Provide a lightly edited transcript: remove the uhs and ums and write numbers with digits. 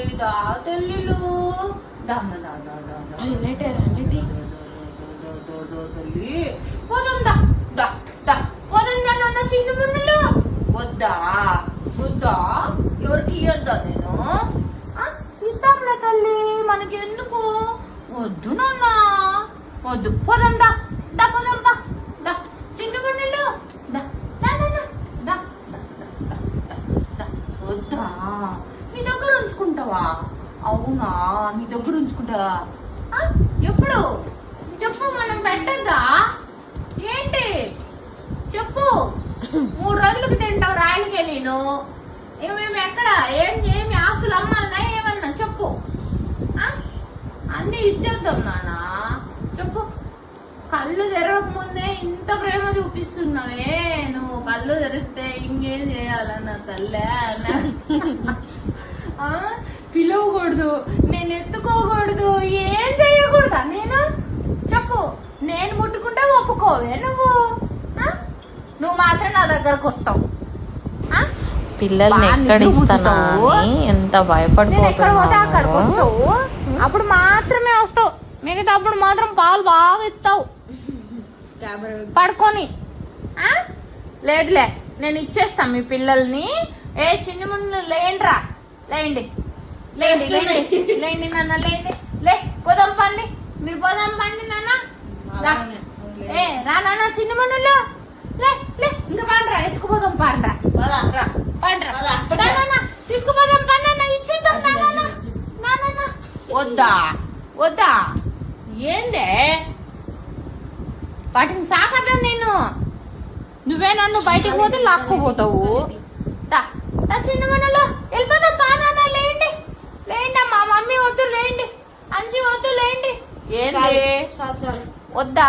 తల్లి దా తల్లిలు దమ్మ దా తల్లి పోదాం దా దా దా పోదాం దా నాన్న చిన్న మున్నులు వద్దా వద్దా ఎవరికి ఇయ్యొద్దా నేను ఇద్దాంలే తల్లి మనకి ఎందుకు వద్దు నాన్న వద్దు పోదాం దా దా పోదాం దా దా చిన్న మున్నులు దా దా దా దా వద్దా నీ దగ్గర ఉంచుకుంటావా అవునా నీ దగ్గర ఉంచుకుంటావా ఎప్పుడు చెప్పు మనం పెట్టద్దా ఏంటి చెప్పు 3 రోజులకి తింటావు రాయలకే నేను ఏమేమి ఎక్కడ ఏమి ఆస్తులు అమ్మాలన్నా ఏమన్నా చెప్పు అన్ని ఇచ్చేద్దాం నాన్న చెప్పు కళ్ళు తెరవక ముందే ఇంత ప్రేమ చూపిస్తున్నావే నువ్వు కళ్ళు తెరిస్తే ఇంకేం చేయాలన్న తల్లే పిలవకూడదు నేను ఎత్తుకోకూడదు ఏం చేయకూడదా నేను చెప్పు నేను ముట్టుకుంటే ఒప్పుకోవే నువ్వు మాత్రం నా దగ్గరకు వస్తావు పిల్లల్ని ఎక్కడ ఇస్తానా ఎంత భయపడిపోతే అక్కడికి వస్తావు అప్పుడు మాత్రమే వస్తావు మిగతా అప్పుడు మాత్రం పాలు బాగా ఇస్తావు పడుకొని లేదులే నేను ఇచ్చేస్తా మీ పిల్లల్ని ఏ చిన్న ముందు లేండిరా లేండి లేండి లేండి లేండి నాన్న లేండి లే పోదాం పండి మీరు పోదాం పండి నాన్న ఏ రా నాన్న చిన్న మనుల్లో లే లే ఇంకా పండరా ఎత్తుకుపోదాం పండరా పండరా తీసుకుపోదాం పండన్న ఇచ్చేద్దాం నాన్న వద్దా వద్దా ఏందే వాటిని సాకదా నేను నువ్వే నన్ను బయటకు పోతే లాక్కుపోతావు చిన్న మనలో వెళ్ళిపోదాం పానా లేండి లేండి మా మమ్మీ వద్దు లేండి అంజి వద్దు లేండి ఏంటి వద్దా